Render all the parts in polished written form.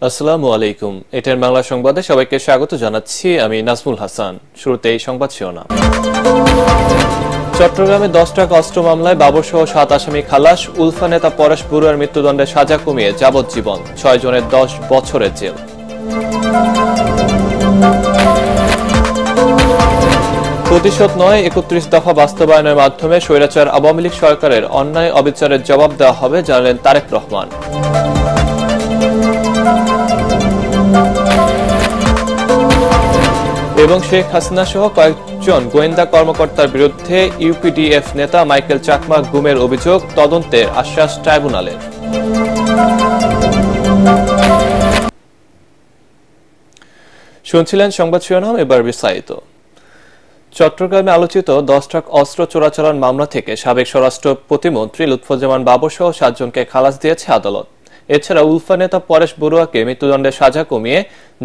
আসসালামু আলাইকুম। এটার বাংলা সংবাদে সবাইকে স্বাগত জানাচ্ছি। আমি নাজমুল হাসান। শুরুতেই সংবাদ শিরোনাম। চট্টগ্রামে 10 ট্রাক অস্ত্র মামলায় বাবর সহ 7 আসামি খালাস। উলফা নেতা পরেশ বড়ুয়ার মৃত্যুদণ্ডের সাজা কমিয়ে যাবজ্জীবন, 6 জনের 10 বছরের জেল। প্রতিশোধ নয়, 31 দফা বাস্তবায়নের মাধ্যমে স্বৈরাচার আওয়ামী লীগ সরকারের অন্যায় অবিচারের জবাব দেওয়া হবে, জানালেন তারেক রহমান। এবং শেখ হাসিনা সহ কয়েকজন গোয়েন্দা কর্মকর্তার বিরুদ্ধে ইউপিডিএফ নেতা মাইকেল চাকমা গুমের অভিযোগ, তদন্তের আশ্বাস ট্রাইব্যুনালের। শুনছিলেন সংবাদ শিরোনাম, এবার বিস্তারিত। চট্টগ্রামে আলোচিত 10 ট্রাক অস্ত্র চোরাচালান মামলা থেকে সাবেক স্বরাষ্ট্র প্রতিমন্ত্রী লুৎফুজ্জামান বাবর সহ 7 জনকে খালাস দিয়েছে আদালত। এছাড়া উলফা নেতা পরেশ বড়ুয়াকে মৃত্যুদণ্ডের সাজা কমিয়ে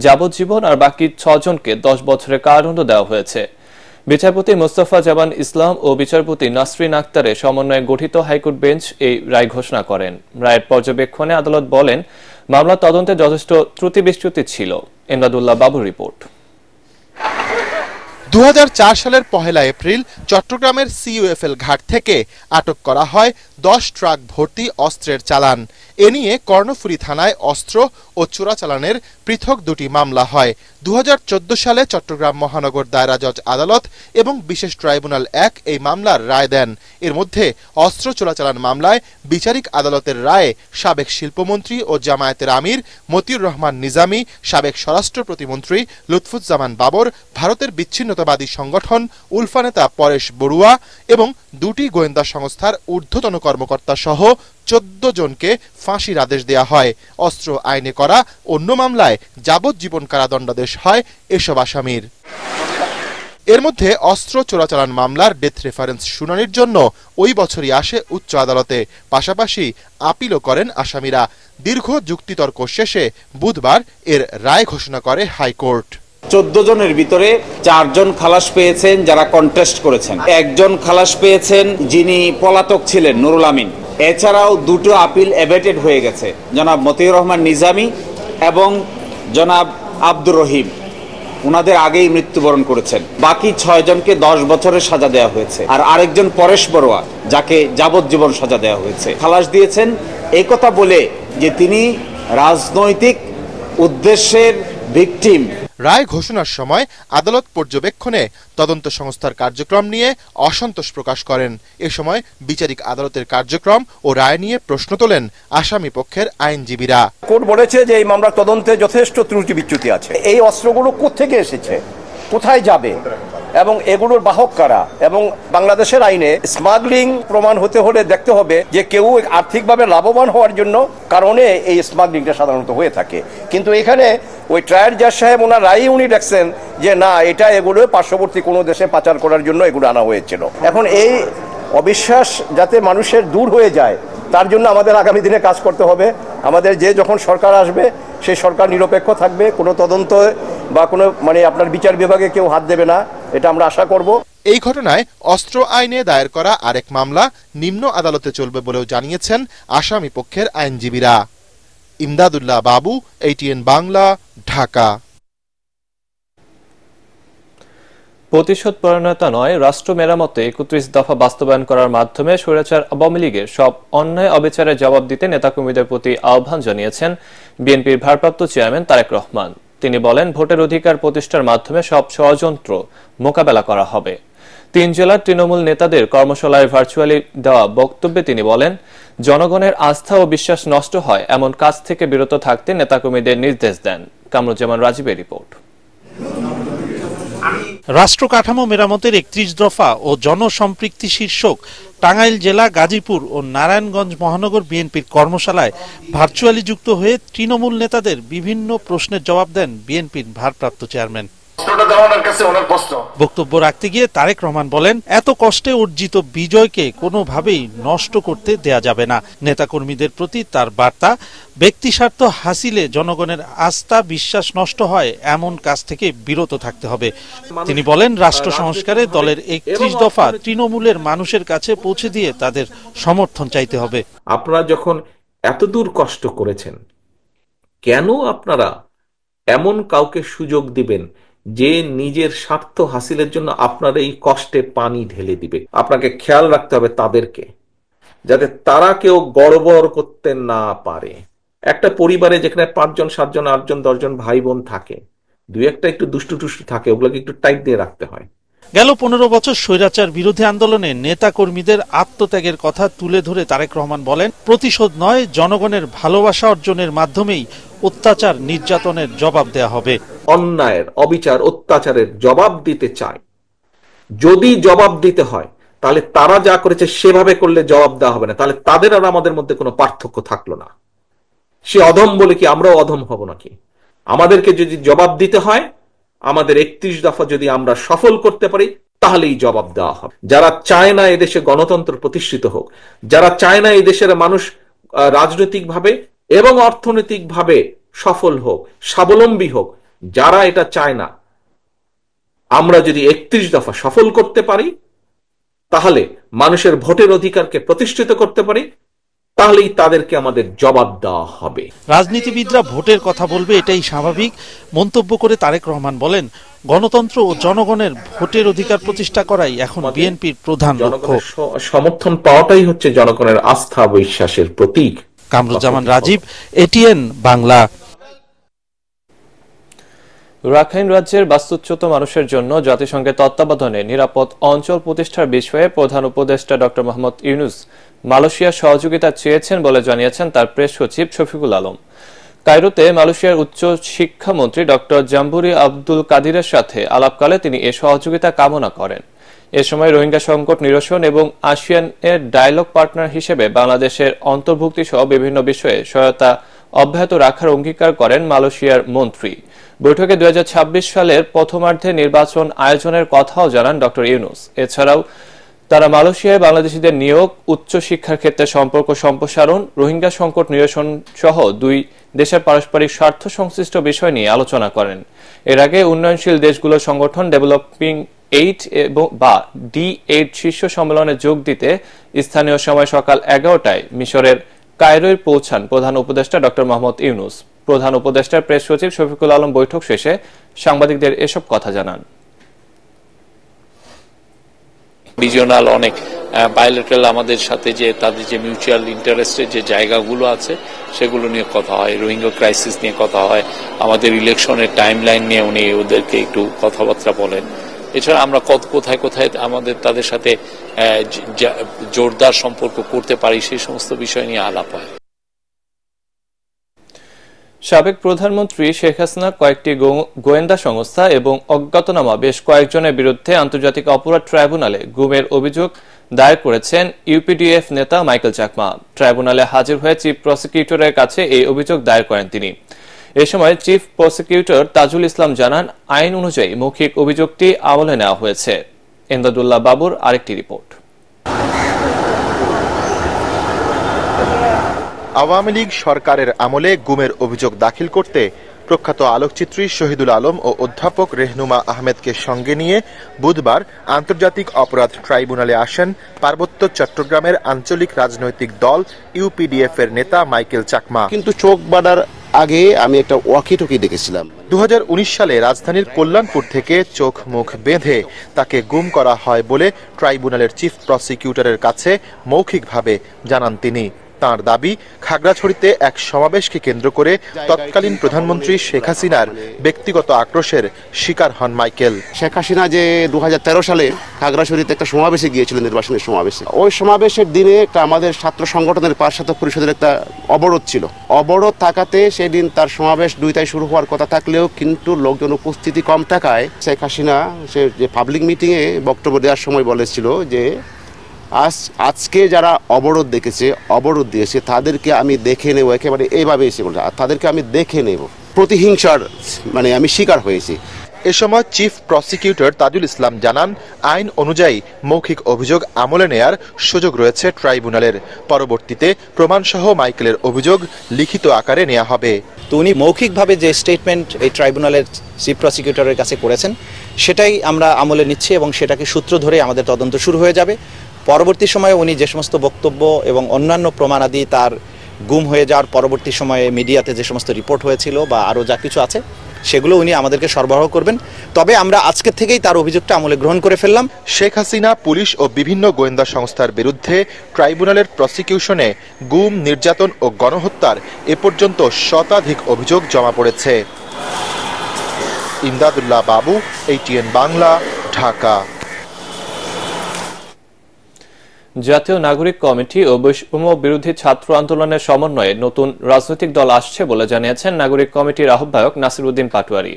যাবজ্জীবন আর বাকি 6 জনকে 10 বছরের কারাদণ্ড দেওয়া হয়েছে। বিচারপতি মোস্তফা জামান ইসলাম ও বিচারপতি নাসরিন আক্তারের সমন্বয়ে গঠিত হাইকোর্ট বেঞ্চ এই রায় ঘোষণা করেন। রায়ের পর্যবেক্ষণে আদালত বলেন, মামলা তদন্তে যথেষ্ট ত্রুটি বিচ্যুতি ছিল। এমদাদুল্লাহ বাবুর রিপোর্ট। 2004 সালের 1 এপ্রিল চট্টগ্রামের সিইউএফএল ঘাট থেকে আটক করা হয় 10 ট্রাক ভর্তি অস্ত্রের চালান। এ নিয়ে কর্ণফুলী থানায় অস্ত্র ও চোরাচালানের পৃথক 2টি মামলা হয়। 2014 সালে চট্টগ্রাম মহানগর দায়রা জজ আদালত এবং বিশেষ ট্রাইব্যুনাল 1 এই মামলার রায় দেন। এর মধ্যে অস্ত্র চোরাচালান মামলায় বিচারিক আদালতের রায়ে সাবেক শিল্পমন্ত্রী ও জামায়াতের আমির মতিউর রহমান নিজামী, সাবেক স্বরাষ্ট্র প্রতিমন্ত্রী লুৎফুজ্জামান বাবর, ভারতের বিচ্ছিন্নতাবাদী সংগঠন উলফা নেতা পরেশ বড়ুয়া এবং 2টি গোয়েন্দা সংস্থার ঊর্ধ্বতন কর্মকর্তা সহ 14 জনকে ফাঁসির আদেশ দেয়া হয়। অস্ত্র আইনে করা অন্য মামলায় যাবজ্জীবন কারাদণ্ডাদেশ হয় এসব আসামির। এর মধ্যে অস্ত্র চোরাচালান মামলার ডেথ রেফারেন্স শুনানির জন্য ওই বছরই আসে উচ্চ আদালতে। পাশাপাশি আপিলও করেন আসামিরা। দীর্ঘ যুক্তিতর্ক শেষে বুধবার এর রায় ঘোষণা করে হাইকোর্ট। 14 জনের ভিতরে 4 জন খালাস পেয়েছেন যারা কন্টেস্ট করেছেন, 1 জন খালাস পেয়েছেন যিনি পলাতক ছিলেন, নুরুল আমিন। এছাড়াও 2টো আপিল এভেটেড হয়ে গেছে, জনাব মতিউর রহমান নিজামী এবং জনাব আব্দুর রহিম, ওনাদের আগেই মৃত্যুবরণ করেছেন। বাকি 6 জনকে 10 বছরের সাজা দেওয়া হয়েছে, আর আরেকজন পরেশ বড়ুয়া যাকে যাবজ্জীবন সাজা দেওয়া হয়েছে। খালাস দিয়েছেন এই কথা বলে যে তিনি রাজনৈতিক উদ্দেশ্যের ভিকটিম। রায় ঘোষণার সময় আদালত পর্যবেক্ষণে তদন্ত সংস্থার কার্যক্রম নিয়ে অসন্তোষ প্রকাশ করেন। এ সময় বিচারিক আদালতের কার্যক্রম ও রায় নিয়ে প্রশ্ন তোলেন আসামি পক্ষের আইনজীবীরা। কোর্ট বলেছে যে এই মামলার তদন্তে যথেষ্ট ত্রুটি বিচ্যুতি আছে। এই অস্ত্রগুলো কোত্থেকে এসেছে, কোথায় যাবে এবং এগুলোর বাহক কারা, এবং বাংলাদেশের আইনে স্মাগলিং প্রমাণ হতে হলে দেখতে হবে যে কেউ আর্থিকভাবে লাভবান হওয়ার জন্য কারণে এই স্মাগলিংটা সাধারণত হয়ে থাকে। কিন্তু এখানে ওই ট্রায়াল জাজ সাহেব ওনার রায় উনি দেখছেন যে না, এটা এগুলো পার্শ্ববর্তী কোনো দেশে পাচার করার জন্য এগুলো আনা হয়েছিল। এখন এই অবিশ্বাস যাতে মানুষের দূর হয়ে যায় তার জন্য আমাদের আগামী দিনে কাজ করতে হবে। আমাদের যখন সরকার আসবে সেই সরকার নিরপেক্ষ থাকবে, কোনো তদন্ত বা কোনো আপনার বিচার বিভাগে কেউ হাত দেবে না, এটা আমরা আশা করব। এই ঘটনায় অস্ত্র আইনে দায়ের করা আরেক মামলা নিম্ন আদালতে চলবে বলেও জানিয়েছেন আসামি পক্ষের আইনজীবীরা। ইমদাদুল্লাহ বাবু, ATN বাংলা, ঢাকা। প্রতিশোধ পরায়ণতা নয়, রাষ্ট্র মেরামতে 31 দফা বাস্তবায়ন করার মাধ্যমে স্বৈরাচার আওয়ামী লীগের সব অন্যায় অবিচারের জবাব দিতে নেতাকর্মীদের প্রতি আহ্বান জানিয়েছেন বিএনপির ভারপ্রাপ্ত চেয়ারম্যান তারেক রহমান। তিনি বলেন, ভোটের অধিকার প্রতিষ্ঠার মাধ্যমে সব ষড়যন্ত্র মোকাবেলা করা হবে। 3 জেলার তৃণমূল নেতাদের কর্মশালায় ভার্চুয়ালি দেওয়া বক্তব্যে তিনি বলেন, জনগণের আস্থা ও বিশ্বাস নষ্ট হয় এমন কাজ থেকে বিরত থাকতে নেতাকর্মীদের নির্দেশ দেন। কামরুজ্জামান রাজীবের রিপোর্ট। রাষ্ট্র কাঠামো মেরামতের 31 দফা ও জনসম্পৃক্তি শীর্ষক টাঙ্গাইল জেলা, গাজীপুর ও নারায়ণগঞ্জ মহানগর বিএনপির কর্মশালায় ভার্চুয়ালি যুক্ত হয়ে তৃণমূল নেতাদের বিভিন্ন প্রশ্নের জবাব দেন বিএনপির ভারপ্রাপ্ত চেয়ারম্যান। বক্তব্য রাখতে গিয়ে তারেক রহমান বলেন, এত কষ্টে অর্জিত বিজয়কে কোনোভাবেই নষ্ট করতে দেয়া যাবে না। নেতাকর্মীদের প্রতি তার বার্তা, ব্যক্তি স্বার্থ হাসিলে জনগণের আস্থা বিশ্বাস নষ্ট হয় এমন কাজ থেকে বিরত থাকতে হবে। তিনি বলেন, রাষ্ট্র সংস্কারে দলের 31 দফা তৃণমূলের মানুষের কাছে পৌঁছে দিয়ে তাদের সমর্থন চাইতে হবে। আপনারা যখন এতদূর কষ্ট করেছেন, কেন আপনারা এমন কাউকে সুযোগ দিবেন যে নিজের স্বার্থ হাসিলের জন্য আপনার এই কষ্টে পানি ঢেলে দিবে? আপনাকে খেয়াল রাখতে হবে তাদেরকে, যাতে তারা কেউ গড়বড় করতে না পারে। একটা পরিবারে যেখানে 5 জন 7 জন 8 জন 10 জন ভাই বোন থাকে, দুই একটা একটু দুষ্টু টুষ্টু থাকে, ওগুলোকে একটু টাইট দিয়ে রাখতে হয়। গেল 15 বছর স্বৈরাচার বিরোধী আন্দোলনে নেতা কর্মীদের আত্মত্যাগের কথা তুলে ধরে তারেক রহমান বলেন, প্রতিশোধ নয়, জনগণের ভালোবাসা অর্জনের মাধ্যমেই অত্যাচার নির্যাতনের জবাব দেয়া হবে। অন্যায়ের, অবিচার, অত্যাচারের জবাব দিতে চায়, যদি জবাব দিতে হয় তাহলে তারা যা করেছে সেভাবে করলে জবাব দেওয়া হবে না, তাহলে তাদের আর আমাদের মধ্যে কোনো পার্থক্য থাকলো না। সে অধম বলে কি আমরাও অধম হব নাকি? আমাদেরকে যদি জবাব দিতে হয়, আমাদের 31 দফা যদি আমরা সফল করতে পারি, তাহলেই জবাব দেওয়া হবে। যারা চায় না এদেশে গণতন্ত্র প্রতিষ্ঠিত হোক, যারা চায় না এই দেশের মানুষ রাজনৈতিকভাবে এবং অর্থনৈতিকভাবে সফল হোক, স্বাবলম্বী হোক, যারা এটা চায় না, আমরা যদি 31 দফা সফল করতে পারি, তাহলে মানুষের ভোটের অধিকারকে প্রতিষ্ঠিত করতে পারি, তাহলেই তাদেরকে আমাদের জবাব দেওয়া হবে। রাজনীতিবিদরা ভোটের কথা বলবে, এটাই স্বাভাবিক মন্তব্য করে তারেক রহমান বলেন, গণতন্ত্র ও জনগণের ভোটের অধিকার প্রতিষ্ঠা করাই এখন বিএনপির প্রধান লক্ষ্য। সমর্থন পাওয়াটাই হচ্ছে জনগণের আস্থা বিশ্বাসের প্রতীক। কামরুজ্জামান রাজীব, এটিএন বাংলা। রাখাইন রাজ্যের বাস্তুচ্যুত মানুষের জন্য জাতিসংঘের তত্ত্বাবধানে নিরাপদ অঞ্চল প্রতিষ্ঠার বিষয়ে প্রধান উপদেষ্টা ডক্টর মোহাম্মদ ইউনূস মালয়েশিয়ার সহযোগিতা চেয়েছেন বলে জানিয়েছেন তার প্রেস সচিব শফিকুল আলম। কায়রোতে মালয়েশিয়ার উচ্চ শিক্ষামন্ত্রী ডক্টর জাম্বুরি আব্দুল কাদিরের সাথে আলাপকালে তিনি এ সহযোগিতা কামনা করেন। এ সময় রোহিঙ্গা সংকট নিরসন এবং আসিয়ানের ডায়ালগ পার্টনার হিসেবে বাংলাদেশের অন্তর্ভুক্তি সহ বিভিন্ন বিষয়ে সহায়তা অব্যাহত রাখার অঙ্গীকার করেন মালয়েশিয়ার মন্ত্রী। বৈঠকে 2026 সালের প্রথমার্ধে নির্বাচন আয়োজনের কথাও জানান ডক্টর ইউনূস। এছাড়াও তারা মালয়েশিয়ায় বাংলাদেশিদের নিয়োগ, উচ্চ শিক্ষার ক্ষেত্রে সম্পর্ক সম্প্রসারণ, রোহিঙ্গা সংকট নিরসন সহ দুই দেশের পারস্পরিক স্বার্থ সংশ্লিষ্ট বিষয় নিয়ে আলোচনা করেন। এর আগে উন্নয়নশীল দেশগুলোর সংগঠন ডেভেলপিং 8 বা D8 শীর্ষ সম্মেলনে যোগ দিতে স্থানীয় সময় সকাল 11টায় মিশরের কায়রোয় পৌঁছান প্রধান উপদেষ্টা ডক্টর মোহাম্মদ ইউনূস। প্রধান উপদেষ্টার প্রেস সচিব শফিকুল আলম বৈঠক শেষে সাংবাদিকদের এসব কথা জানান। রিজিওনাল অনেক বায়োলেটারাল আমাদের সাথে যে তাদের যে মিউচুয়াল ইন্টারেস্টের যে জায়গাগুলো আছে সেগুলো নিয়ে কথা হয়, রোহিঙ্গা ক্রাইসিস নিয়ে কথা হয়, আমাদের ইলেকশনের টাইমলাইন নিয়ে উনি ওদেরকে একটু কথাবার্তা বলেন। এছাড়া আমরা কোথায় কোথায় আমাদের তাদের সাথে জোরদার সম্পর্ক করতে পারি সেই সমস্ত বিষয় নিয়ে আলাপ হয়। সাবেক প্রধানমন্ত্রী শেখ হাসিনা কয়েকটি গোয়েন্দা সংস্থা এবং অজ্ঞাতনামা বেশ কয়েকজনের বিরুদ্ধে আন্তর্জাতিক অপরাধ ট্রাইব্যুনালে গুমের অভিযোগ দায়ের করেছেন ইউপিডিএফ নেতা মাইকেল চাকমা। ট্রাইব্যুনালে হাজির হয়ে চিফ প্রসিকিউটরের কাছে এই অভিযোগ দায়ের করেন তিনি। এ সময় চিফ প্রসিকিউটর তাজুল ইসলাম জানান, আইন অনুযায়ী মৌখিক অভিযোগটি আমলে নেওয়া হয়েছে। এমদাদুল্লাহ বাবুর আরেকটি রিপোর্ট। আওয়ামী লীগ সরকারের আমলে গুমের অভিযোগ দাখিল করতে প্রখ্যাত আলোকচিত্রী শহীদুল আলম ও অধ্যাপক রেহনুমা আহমেদকে সঙ্গে নিয়ে বুধবার আন্তর্জাতিক অপরাধ ট্রাইব্যুনালে আসেন পার্বত্য চট্টগ্রামের আঞ্চলিক রাজনৈতিক দল ইউপিডিএফ এর নেতা মাইকেল চাকমা। কিন্তু চোখ বাঁধার আগে আমি একটা ওয়াকিটকি দেখেছিলাম। 2019 সালে রাজধানীর কল্যাণপুর থেকে চোখ মুখ বেঁধে তাকে গুম করা হয় বলে ট্রাইব্যুনালের চিফ প্রসিকিউটরের কাছে মৌখিকভাবে জানান তিনি। তাঁর দাবি, খাগড়াছড়িতে এক সমাবেশকে কেন্দ্র করে তৎকালীন প্রধানমন্ত্রী শেখ হাসিনার ব্যক্তিগত আক্রোশের শিকার হন মাইকেল। শেখ হাসিনা যে 2013 সালে খাগড়াছড়িতে একটা সমাবেশে গিয়েছিলেন, নির্বাচনের সমাবেশে, ওই সমাবেশের দিনে একটা আমাদের ছাত্র সংগঠনের পাঁচশত পরিষদের একটা অবরোধ ছিল। অবরোধ থাকাতে সেদিন তার সমাবেশ 2টায় শুরু হওয়ার কথা থাকলেও কিন্তু লোকজন উপস্থিতি কম থাকায় শেখ হাসিনা সে যে পাবলিক মিটিংয়ে বক্তব্য দেওয়ার সময় বলেছিল যে আজকে যারা অবরোধ দিয়েছে তাদেরকে আমি দেখে নেব, একেবারে এইভাবে এসে বলছে, তাদেরকে আমি দেখে নেব, প্রতিহিংসার আমি শিকার হয়েছি। এ সময় চিফ প্রসিকিউটর তাজুল ইসলাম জানান, আইন অনুযায়ী মৌখিক অভিযোগ আমলে নেয়ার সুযোগ রয়েছে ট্রাইব্যুনালের। পরবর্তীতে প্রমাণসহ মাইকেলের অভিযোগ লিখিত আকারে নেওয়া হবে। তো উনি মৌখিকভাবে যে স্টেটমেন্ট এই ট্রাইব্যুনালের চিফ প্রসিকিউটরের কাছে করেছেন সেটাই আমরা আমলে নিচ্ছি এবং সেটাকে সূত্র ধরে আমাদের তদন্ত শুরু হয়ে যাবে। পরবর্তী সময়ে উনি যে সমস্ত বক্তব্য এবং অন্যান্য প্রমাণাদি তার গুম হয়ে যাওয়ার পরবর্তী সময়ে মিডিয়াতে যে সমস্ত রিপোর্ট হয়েছিল বা আরও যা কিছু আছে সেগুলো উনি আমাদেরকে সরবরাহ করবেন। তবে আমরা আজকের থেকেই তার অভিযোগটা আমলে গ্রহণ করে ফেললাম। শেখ হাসিনা, পুলিশ ও বিভিন্ন গোয়েন্দা সংস্থার বিরুদ্ধে ট্রাইব্যুনালের প্রসিকিউশনে গুম, নির্যাতন ও গণহত্যার এ পর্যন্ত শতাধিক অভিযোগ জমা পড়েছে। ইমদাদুল্লাহ বাবু, ATN বাংলা, ঢাকা। জাতীয় নাগরিক কমিটি ও বৈষম্য বিরোধী ছাত্র আন্দোলনের সমন্বয়ে নতুন রাজনৈতিক দল আসছে বলে জানিয়েছেন নাগরিক কমিটির আহ্বায়ক নাসিরউদ্দিন পাটোয়ারি।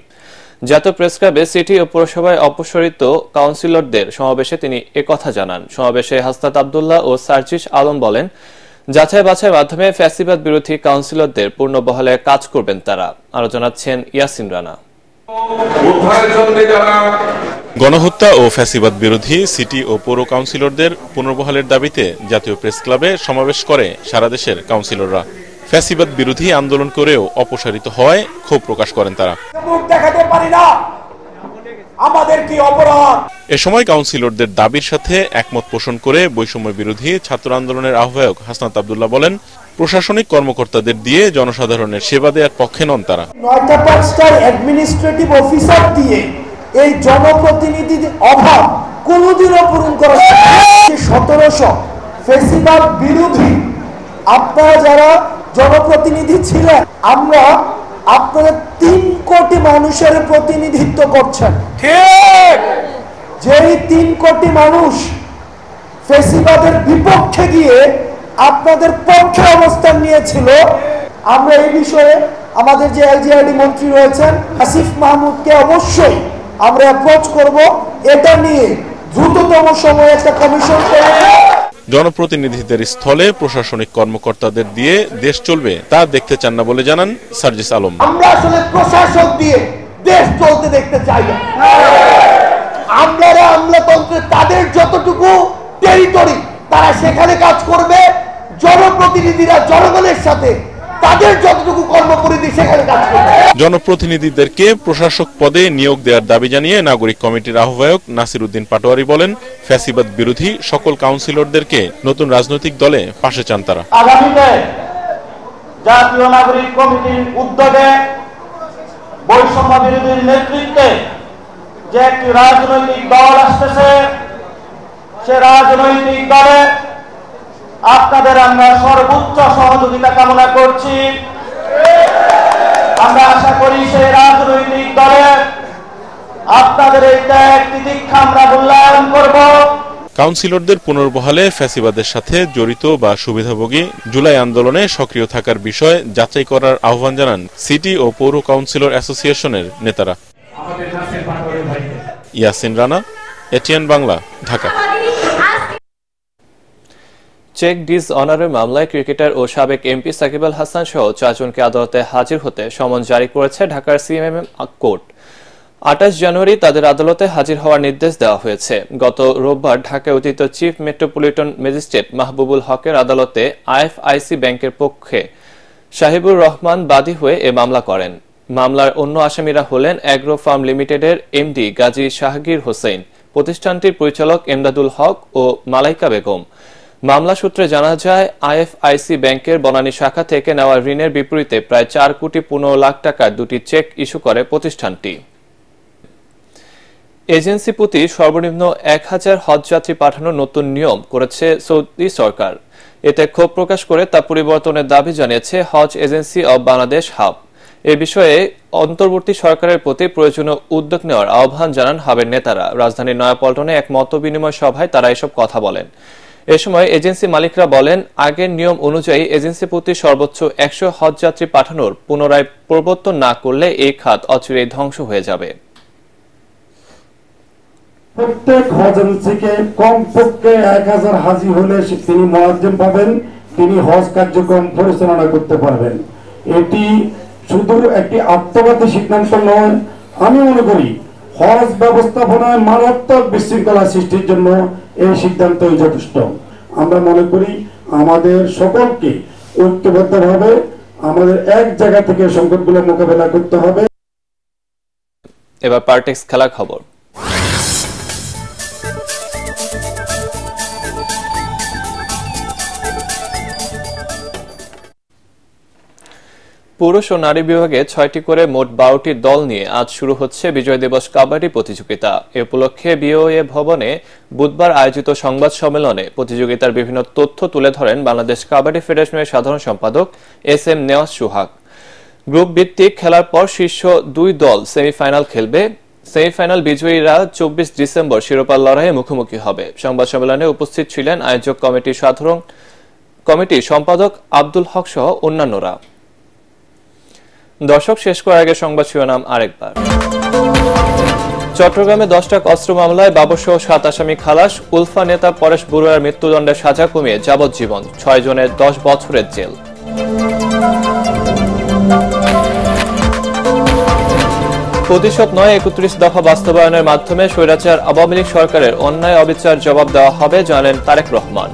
জাতীয় প্রেসক্লাবে সিটি ও পৌরসভায় অপসারিত কাউন্সিলরদের সমাবেশে তিনি একথা জানান। সমাবেশে হাসনাত আব্দুল্লাহ ও সার্জিস আলম বলেন, যাচাই বাছাইয়ের মাধ্যমে ফ্যাসিবাদ বিরোধী কাউন্সিলরদের পূর্ণ বহালে কাজ করবেন তারা। আরো জানাচ্ছেন ইয়াসিন রানা। গণহত্যা ও ফ্যাসিবাদ বিরোধী সিটি ও পৌর কাউন্সিলরদের পুনর্বহালের দাবিতে জাতীয় প্রেস ক্লাবে সমাবেশ করে সারা দেশের কাউন্সিলররা। ফ্যাসিবাদ বিরোধী আন্দোলন করেও অপসারিত হওয়ায় ক্ষোভ প্রকাশ করেন তারা। এ সময় কাউন্সিলরদের দাবির সাথে একমত পোষণ করে বৈষম্য বিরোধী ছাত্র আন্দোলনের আহ্বায়ক হাসনাত আব্দুল্লাহ বলেন, প্রশাসনিক কর্মকর্তাদের দিয়ে জনসাধারণের সেবা দেওয়ার পক্ষে নন তারা। 9টা অ্যাডমিনিস্ট্রেটিভ অফিসার দিয়ে এই জনপ্রতিনিধির অভাব কোনোদিনও পূরণ করা 1700 ফ্যাসিবাদ বিরোধী আপনারা যারা জনপ্রতিনিধি ছিলেন, আমরা আপনাদের 3 কোটি মানুষের প্রতিনিধিত্ব করছেন। ঠিক, যেই 3 কোটি মানুষ ফ্যাসিবাদের বিপক্ষে গিয়ে আপনাদের পক্ষে অবস্থান নিয়েছিল, আমরা এই বিষয়ে আমাদের যে এলজিআরডি মন্ত্রী রয়েছেন আসিফ মাহমুদকে অবশ্যই আমরা অ্যাপ্রোচ করব, এটা নিয়ে দ্রুততম সময়ে একটা কমিশন করব। জনপ্রতিনিধিদের স্থলে প্রশাসনিক কর্মকর্তাদের দিয়ে দেশ চলবে তা দেখতে চান না বলে জানান সার্জিস আলম। আমরা আসলে প্রশাসক দিয়ে দেশ চলতে দেখতে চাই না। আমরা আমলাতন্ত্রে তাদের যতটুকু টেরিটরি তারা সেখানে কাজ করবে, জনপ্রতিনিধিরা জনগণের সাথে তাদের যতটুকু কর্মপরিধি সেখানে কাজ করবে। জনপ্রতিনিধিদেরকে প্রশাসক পদে নিয়োগ দেওয়ার দাবি জানিয়ে নাগরিক কমিটির আহ্বায়ক নাসিরউদ্দিন পাটোয়ারি বলেন, ফ্যাসিবাদ বিরোধী সকল কাউন্সিলরদেরকে নতুন রাজনৈতিক দলে পাশে চান তারা। আগামীতে জাতীয় নাগরিক কমিটির উদ্যোগে বৈষম্য বিরোধীর নেতৃত্বে যে একটি রাজনৈতিক দল আসতেছে, সে রাজনৈতিক দলে আপনাদের আমরা সর্বোচ্চ সহযোগিতা কামনা করছি। আমরা আশা করি সেই রাজনৈতিক দলে আপনাদের এই ত্যাগ তিতিক্ষা আমরা মূল্যায়ন করব। কাউন্সিলরদের পুনর্বহালে ফ্যাসিবাদের সাথে জড়িত বা সুবিধাভোগী জুলাই আন্দোলনে সক্রিয় থাকার বিষয়ে যাচাই করার আহ্বান জানান সিটি ও পৌর কাউন্সিলর অ্যাসোসিয়েশনের নেতারা। ইয়াসিন রানা, ATN বাংলা, ঢাকা। চেক ডিসঅনারের মামলায় ক্রিকেটার ও সাবেক এমপি সাকিব আল হাসান সহ 4 জনকে আদালতে হাজির হতে সমন জারি করেছে ঢাকার সিএমএম কোর্ট। 28 জানুয়ারি তাদের আদালতে হাজির হওয়ার নির্দেশ দেওয়া হয়েছে। গত রোববার ঢাকায় অতিরিক্ত চিফ মেট্রোপলিটন ম্যাজিস্ট্রেট মাহবুবুল হকের আদালতে আইএফআইসি ব্যাংকের পক্ষে সাহিবুর রহমান বাদী হয়ে এ মামলা করেন। মামলার অন্য আসামিরা হলেন অ্যাগ্রো ফার্ম লিমিটেডের এমডি গাজী শাহগীর হোসেন, প্রতিষ্ঠানটির পরিচালক এমদাদুল হক ও মালাইকা বেগম। মামলা সূত্রে জানা যায়, আইএফআইসি ব্যাংকের বনানী শাখা থেকে নেওয়া ঋণের বিপরীতে প্রায় 4 কোটি 15 লাখ টাকার 2টি চেক ইস্যু করে প্রতিষ্ঠানটি। এজেন্সি প্রতি সর্বনিম্ন 1000 হজযাত্রী পাঠানোর নতুন নিয়ম করেছে সৌদি সরকার। এতে ক্ষোভ প্রকাশ করে তা পরিবর্তনের দাবি জানিয়েছে হজ এজেন্সি অব বাংলাদেশ হাব। এ বিষয়ে অন্তর্বর্তী সরকারের প্রতি প্রয়োজনীয় উদ্যোগ নেওয়ার আহ্বান জানান হাবের নেতারা। রাজধানীর নয়াপল্টনে এক মতবিনিময় সভায় তারা এসব কথা বলেন। এ সময় এজেন্সি মালিকরা বলেন, আগের নিয়ম অনুযায়ী এজেন্সি প্রতি সর্বোচ্চ 100 হজযাত্রী পাঠানোর পুনরায় প্রবর্তন না করলে এই খাত অচিরেই ধ্বংস হয়ে যাবে। প্রত্যেক হজ এজেন্সিকে কমপক্ষে 1000 হাজি হলে তিনি মুয়াজ্জিম পাবেন, তিনি হজ কার্যক্রম পরিচালনা করতে পারবেন। এটি শুধু একটি আত্মঘাতী সিদ্ধান্ত নয়, আমি মনে করি হজ ব্যবস্থাপনায় মারাত্মক বিশৃঙ্খলা সৃষ্টির জন্য এই সিদ্ধান্তই যথেষ্ট। আমরা মনে করি আমাদের সকলকে ঐক্যবদ্ধভাবে আমাদের এক জায়গা থেকে সংকটগুলো মোকাবেলা করতে হবে। এবার পার্টেক্স খেলা খবর। পুরুষ ও নারী বিভাগে 6টি করে মোট 12টি দল নিয়ে আজ শুরু হচ্ছে বিজয় দিবস কাবাডি প্রতিযোগিতা। এ উপলক্ষে বিওএ ভবনে বুধবার আয়োজিত সংবাদ সম্মেলনে প্রতিযোগিতার বিভিন্ন তথ্য তুলে ধরেন বাংলাদেশ কাবাডি ফেডারেশনের সাধারণ সম্পাদক এস.এম. নেওয়াজ সোহাগ। গ্রুপ ভিত্তিক খেলার পর শীর্ষ 2 দল সেমিফাইনাল খেলবে। সেমিফাইনাল বিজয়ীরা 24 ডিসেম্বর শিরোপার লড়াইয়ে মুখোমুখি হবে। সংবাদ সম্মেলনে উপস্থিত ছিলেন আয়োজক কমিটির সম্পাদক আব্দুল হক সহ অন্যান্যরা। দর্শক, শেষ করার আগে সংবাদ শিরোনাম আরেকবার। চট্টগ্রামে 10 ট্রাক অস্ত্র মামলায় বাবরসহ 7 আসামি খালাস। উলফা নেতা পরেশ বড়ুয়ার মৃত্যুদণ্ডের সাজা কমিয়ে যাবজ্জীবন, 6 জনের 10 বছরের জেল। প্রতিশোধ নয় 31 দফা বাস্তবায়নের মাধ্যমে স্বৈরাচার আওয়ামী লীগ সরকারের অন্যায় অবিচার জবাব দেওয়া হবে, জানালেন তারেক রহমান।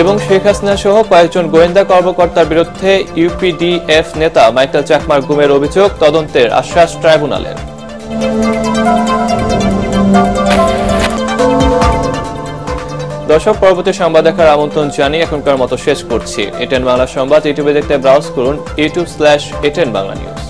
এবং শেখ হাসিনা সহ কয়েকজন গোয়েন্দা কর্মকর্তার বিরুদ্ধে ইউপিডিএফ নেতা মাইকেল চাকমার গুমের অভিযোগ, তদন্তের আশ্বাস ট্রাইব্যুনালের। দর্শক, পরবর্তী সংবাদ দেখার আমন্ত্রণ জানিয়ে এখনকার মতো শেষ করছি। এটেন বাংলা সংবাদ ইউটিউবে দেখতে ব্রাউজ করুন youtube/এটেন বাংলা নিউজ।